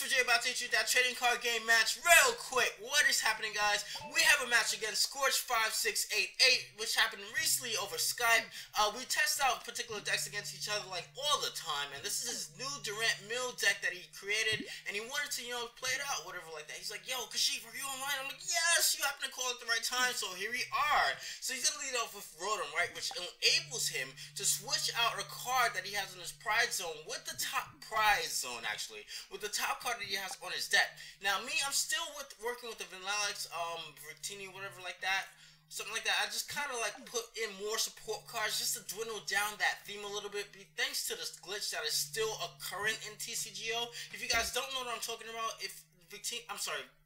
About to introduce that trading card game match real quick. What is happening, guys? We have a match against Scorch5688, which happened recently over Skype. We test out particular decks against each other like all the time, and this is his new Durant Mill deck that he created, and he wanted to, play it out, whatever like that. He's like, yo, Kashif, are you online? I'm like, yes, you happen to call at the right time, so here we are. So he's gonna lead off with Rotom, right, which enables him to switch out a card that he has in his prize zone with the top prize zone, actually, with the top card that he has on his deck. Now, me, I'm still working with the Vanilluxe, Victini, whatever like that, something like that. I just kind of like put in more support cards just to dwindle down that theme a little bit, thanks to this glitch that is still occurring in TCGO. If you guys don't know what I'm talking about,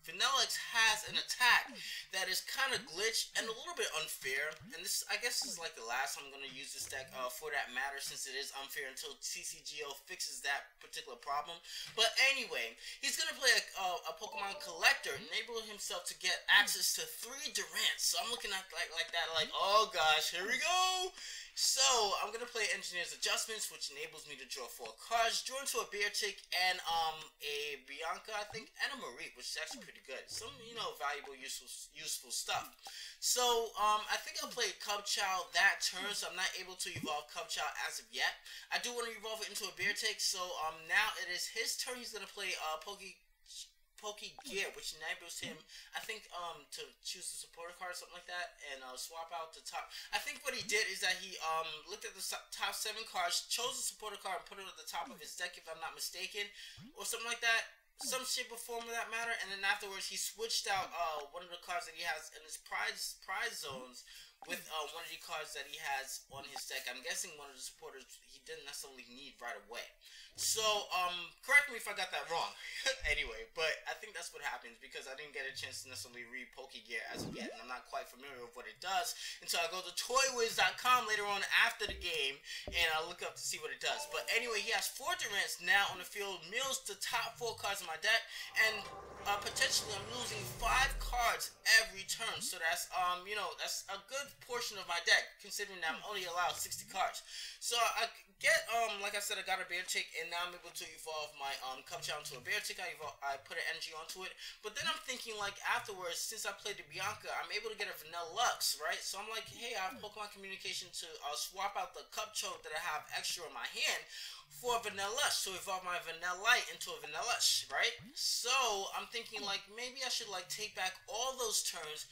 Vanilluxe has an attack that is kind of glitched and a little bit unfair, and this, I guess, is like the last time I'm going to use this deck for that matter, since it is unfair until TCGO fixes that particular problem. But anyway, he's going to play a Pokemon Collector, enable himself to get access to 3 Durants. So I'm looking at like that, like, oh gosh, here we go. So, I'm going to play Engineer's Adjustments, which enables me to draw 4 cards, draw into a Beartick, and a Bianca, I think, and a Marie, which is actually pretty good. Some, valuable, useful stuff. So, I think I'll play Cubchow that turn, so I'm not able to evolve Cubchow as of yet. I do want to evolve it into a Beartick, so now it is his turn. He's going to play Pokegear, which enables him, I think, to choose the supporter card or something like that, and swap out the top. I think what he did is that he looked at the top 7 cards, chose the supporter card, and put it at the top of his deck, if I'm not mistaken, or something like that. Some shape or form of that matter. And then afterwards, he switched out one of the cards that he has in his prize zones with one of the cards that he has on his deck. I'm guessing one of the supporters he didn't necessarily need right away. So, correct me if I got that wrong. Anyway, but I think that's what happens, because I didn't get a chance to necessarily read Pokegear as of yet, and I'm not quite familiar with what it does until I go to toywiz.com later on after the game, and I'll look up to see what it does. But anyway, he has 4 Durants now on the field, mills the top 4 cards in my deck, and potentially I'm losing 5 cards every turn. So that's, that's a good portion of my deck, considering that I'm only allowed 60 cards. So I get, like I said, I got a Beartick, and now I'm able to evolve my Cubchow into a Beartick. I put an energy onto it, but then I'm thinking, like, afterwards, since I played the Bianca, I'm able to get a Vanilluxe, right? So I'm like, hey, I have Pokemon Communication to swap out the Cubchow that I have extra in my hand for a Vanilluxe, to evolve my Vanillite into a Vanilluxe, right? So I'm thinking, like, maybe I should, like, take back all those turns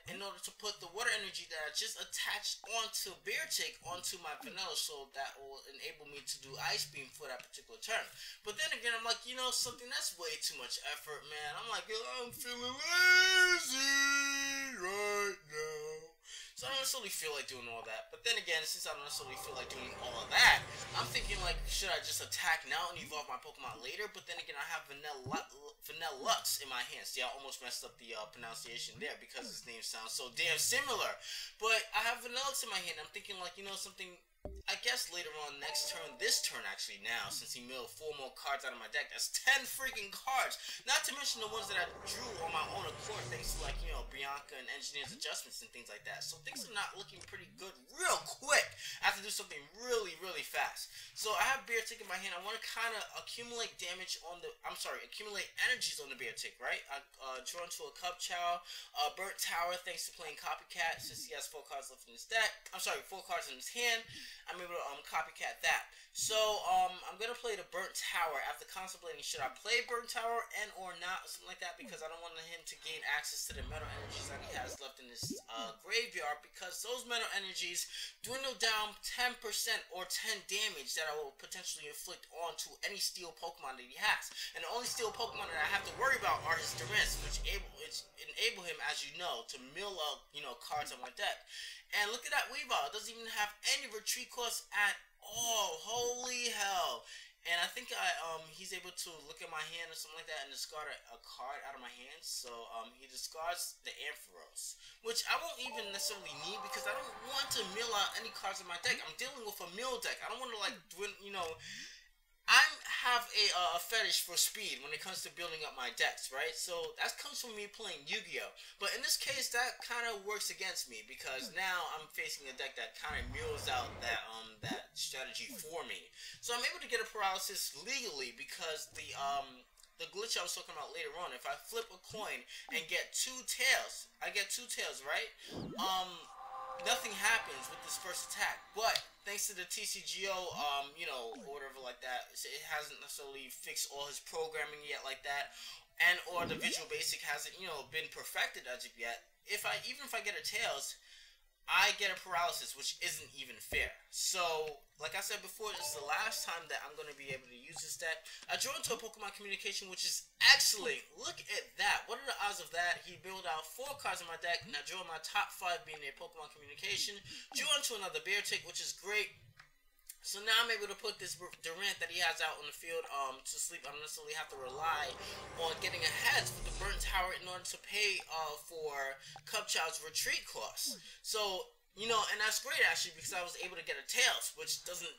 in order to put the water energy that I just attached onto Beartick onto my Vanilla, so that will enable me to do Ice Beam for that particular turn. But then again, I'm like, something that's way too much effort, man. I'm like, I'm feeling lazy right now. So I don't necessarily feel like doing all that. But then again, since I don't necessarily feel like doing all of that, I'm thinking, like, should I just attack now and evolve my Pokemon later? But then again, I have Vanilluxe in my hands. See, I almost messed up the pronunciation there because his name sounds so damn similar. But I have Vanilluxe in my hand. I'm thinking, like, something, I guess later on next turn, this turn actually now, since he milled 4 more cards out of my deck, that's 10 freaking cards. Not to mention the ones that I drew on my own accord, thanks to, like, Bianca and Engineer's Adjustments and things like that. So things are not looking pretty good real quick. I have to do something really, really fast. So I have Beartick in my hand. I want to kind of accumulate damage on the, accumulate energies on the Beartick, right? I draw into a Cubchow, Burnt Tower, thanks to playing Copycat, since he has 4 cards left in his deck. 4 cards in his hand. I'm able to copycat that. So I'm gonna play the Burnt Tower after contemplating should I play Burnt Tower and or not, or something like that, because I don't want him to gain access to the metal energies that he has left in his graveyard, because those metal energies dwindle down 10% or 10 damage that I will potentially inflict onto any steel Pokemon that he has. And the only steel Pokemon that I have to worry about are his Durants, which enable him, as you know, to mill out cards on my deck. And look at that Weavile. It doesn't even have any retreat cost at all. Holy hell. And I think he's able to look at my hand or something like that and discard a card out of my hand. So he discards the Ampharos, which I won't even necessarily need, because I don't want to mill out any cards in my deck. I'm dealing with a mill deck. I don't want to, like, I have a fetish for speed when it comes to building up my decks, right? So that comes from me playing Yu-Gi-Oh! But in this case, that kind of works against me, because now I'm facing a deck that kind of mules out that strategy for me. So I'm able to get a paralysis legally, because the the glitch I was talking about later on, if I flip a coin and get 2 tails, I get 2 tails, right? Nothing happens with this first attack, but thanks to the TCGO, you know, or whatever like that, it hasn't necessarily fixed all his programming yet like that, and or the Visual Basic hasn't, you know, been perfected as of yet. Even if I get a tails, I get a paralysis, which isn't even fair. So, like I said before, this is the last time that I'm going to be able to use this deck. I drew into a Pokemon Communication, which is excellent. Look at that. What are the odds of that? He built out 4 cards in my deck, and I drew my top 5 being a Pokemon Communication. Drew into another Beartic, which is great. So now I'm able to put this Durant that he has out on the field to sleep. I don't necessarily have to rely on getting a heads with the Burnt Tower in order to pay for Cubchild's retreat costs. So, you know, and that's great actually, because I was able to get a Tails, which doesn't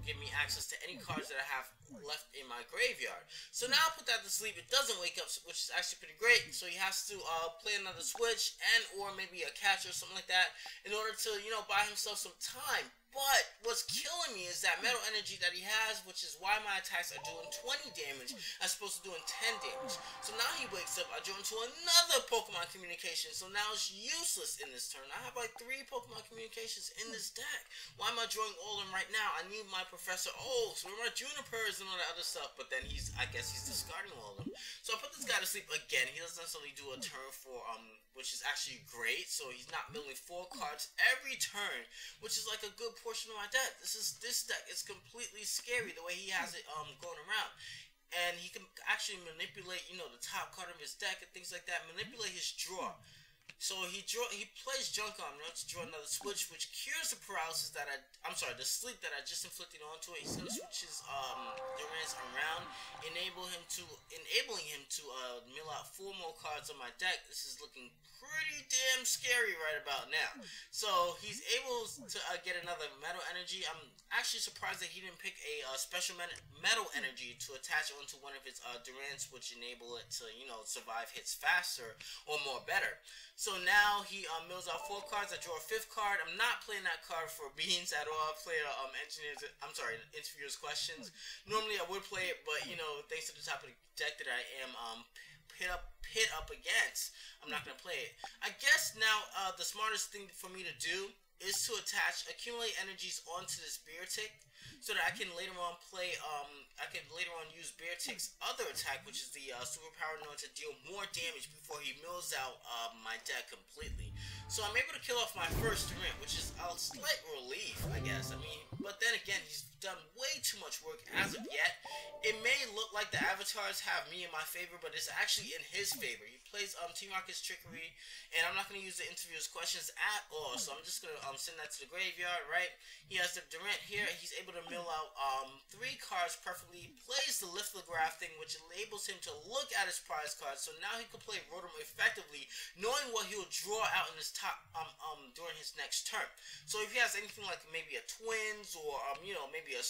give me access to any cards that I have left in my graveyard. So now I put that to sleep. It doesn't wake up, which is actually pretty great. So he has to play another switch and or maybe a catch or something like that in order to, you know, buy himself some time. But what's killing me is that metal energy that he has, which is why my attacks are doing 20 damage as opposed to doing 10 damage. So now he wakes up, I draw into another Pokemon Communication, so now it's useless in this turn. I have like 3 Pokemon Communications in this deck. Why am I drawing all of them right now? I need my Professor Oaks, where my Junipers and all that other stuff, but then I guess he's discarding all of them. So I put this guy to sleep again. He doesn't necessarily do a turn for, which is actually great, so he's not milling 4 cards every turn, which is like a good portion of my deck. This deck is completely scary the way he has it going around, and he can actually manipulate, you know, the top card of his deck and things like that. Manipulate his draw. So he plays Junk on me to draw another switch, which cures the paralysis that the sleep that I just inflicted onto it. He's gonna switch his Durants around, enabling him to mill out 4 more cards on my deck. This is looking pretty damn scary right about now. So he's able to get another metal energy. I'm actually surprised that he didn't pick a special metal energy to attach onto one of his Durants, which enable it to, you know, survive hits faster or more better. So now he mills out 4 cards. I draw a 5th card. I'm not playing that card for beans at all. I play interviewer's questions. Normally I would play it, but you know, thanks to the type of deck that I am pit up against, I'm not gonna play it. I guess now the smartest thing for me to do is to accumulate energies onto this Beartic, so that I can later on use Beartic's other attack, which is the superpower known to deal more damage before he mills out my deck completely. So I'm able to kill off my first Durant, which is a slight relief, I guess. I mean, but then again, he's done way too much work as of yet. It may look like the avatars have me in my favor, but it's actually in his favor. He plays Team Rocket's Trickery, and I'm not going to use the interviewer's questions at all, so I'm just going to send that to the graveyard, right? He has the Durant here. He's able to mill out 3 cards perfectly, plays the Lithograph thing, which enables him to look at his prize cards, so now he can play Rotom effectively, knowing what he'll draw out in his top during his next turn. So if he has anything like maybe a Twins, or you know, maybe a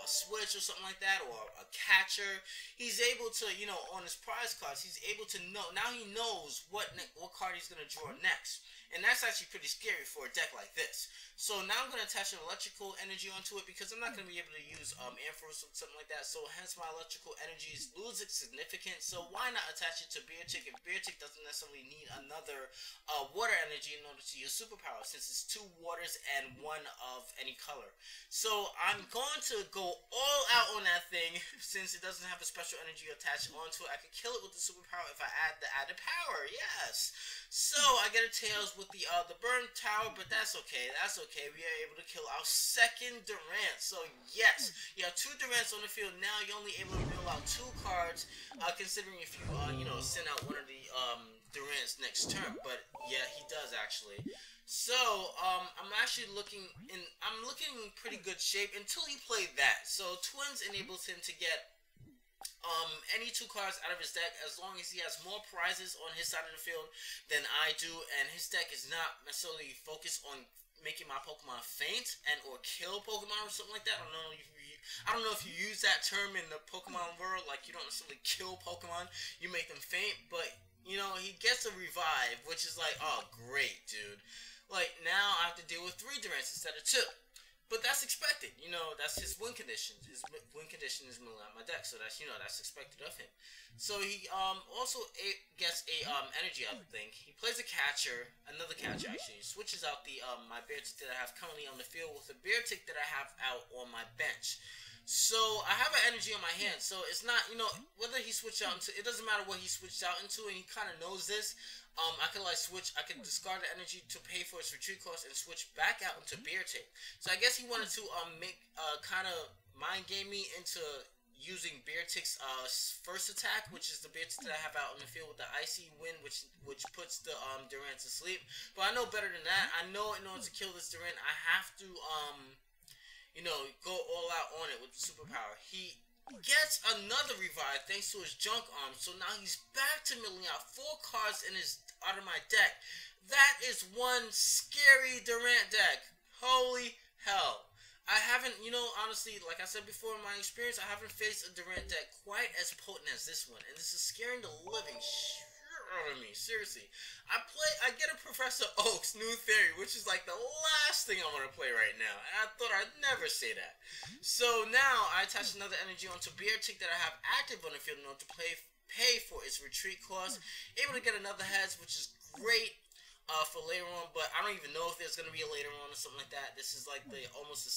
Switch or something like that, or a Catcher, he's able to, you know, on his prize cards, he's able to know, now he knows what card he's going to draw next. And that's actually pretty scary for a deck like this. So now I'm going to attach an electrical energy onto it, because I'm not going to be able to use Ampharos or something like that. So hence my electrical energies lose its significance. So why not attach it to Beartic if Beartic doesn't necessarily need another water energy in order to use superpower, since it's 2 waters and 1 of any color. So I'm going to go all out on that thing since it doesn't have a special energy attached onto it. I can kill it with the superpower if I add the added power. Yes. So I get a Tails with the Burn Tower, but that's okay. That's okay. We are able to kill our second Durant. So yes, you have 2 Durants on the field. Now you're only able to mill out 2 cards, considering if you you know, send out one of the Durants next turn. But yeah, he does actually. So I'm actually looking in pretty good shape until he played that. So Twins enables him to get any 2 cards out of his deck, as long as he has more prizes on his side of the field than I do, and his deck is not necessarily focused on making my Pokemon faint and or kill Pokemon or something like that. I don't know if you use that term in the Pokemon world, like you don't necessarily kill Pokemon, you make them faint, but you know, he gets a revive, which is like, oh great, dude. Like now I have to deal with 3 Durants instead of 2. But that's expected, you know. That's his win conditions. His win condition is milling out my deck, so that's, you know, that's expected of him. So he also gets a energy out of the thing. He plays a catcher, another catcher actually. He switches out the my bear tick that I have currently on the field with a bear tick that I have out on my bench. So I have an energy on my hand, so it's not, you know, whether he switched out into, it doesn't matter what he switched out into, and he kind of knows this. I could like switch, I could discard the energy to pay for its retreat cost and switch back out into bear tick. So I guess he wanted to make kind of mind game me into using bear tick's first attack, which is the bear tick that I have out on the field with the icy wind, which puts the Durant to sleep. But I know better than that. I know in order to kill this Durant, I have to you know, go all out on it with the superpower. He gets another revive thanks to his junk arm, so now he's back to milling out 4 cards out of my deck. That is one scary Durant deck. Holy hell. I haven't, you know, honestly, like I said before in my experience, I haven't faced a Durant deck quite as potent as this one, and this is scaring the living shit out of me, seriously. I get a Professor Oak's new theory, which is like the last thing I want to play right now, and I thought I'd never say that. So now I attach another energy onto bear tick that I have active on the field in order to pay for its retreat cost. Able to get another heads, which is great for later on, but I don't even know if there's going to be a later on or something like that. This is like almost the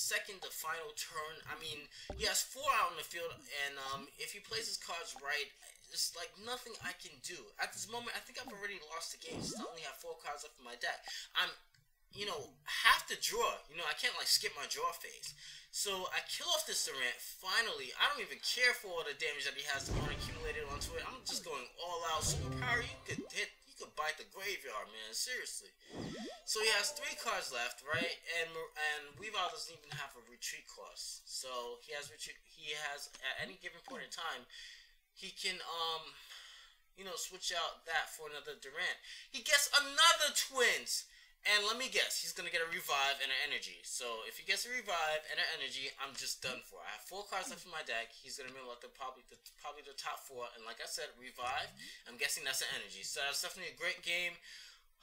final turn. I mean, he has 4 out on the field, and if he plays his cards right, it's like nothing I can do. At this moment, I think I've already lost the game since I only have 4 cards left in my deck. I'm, you know, have to draw. You know, I can't like skip my draw phase. So I kill off this Durant. Finally, I don't even care for all the damage that he has accumulated onto it. I'm just going all out. Superpower, you could bite the graveyard, man. Seriously. So he has 3 cards left, right? And Weavile doesn't even have a retreat cost. So he has at any given point in time, he can you know, switch out that for another Durant. He gets another Twins. And let me guess, he's going to get a revive and an energy. So if he gets a revive and an energy, I'm just done for. I have 4 cards left in my deck. He's going to mill out probably the top 4. And like I said, revive. I'm guessing that's an energy. So that's definitely a great game.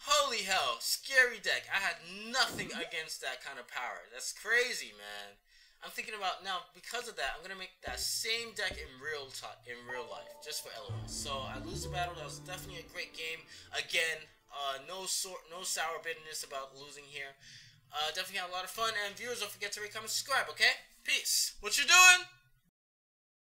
Holy hell, scary deck. I had nothing against that kind of power. That's crazy, man. I'm thinking about now, because of that, I'm going to make that same deck in real life, just for LOL. So I lose the battle. That was definitely a great game. Again, no sour bitterness about losing here. Definitely had a lot of fun. And viewers, don't forget to rate, comment, subscribe, okay? Peace. What you doing?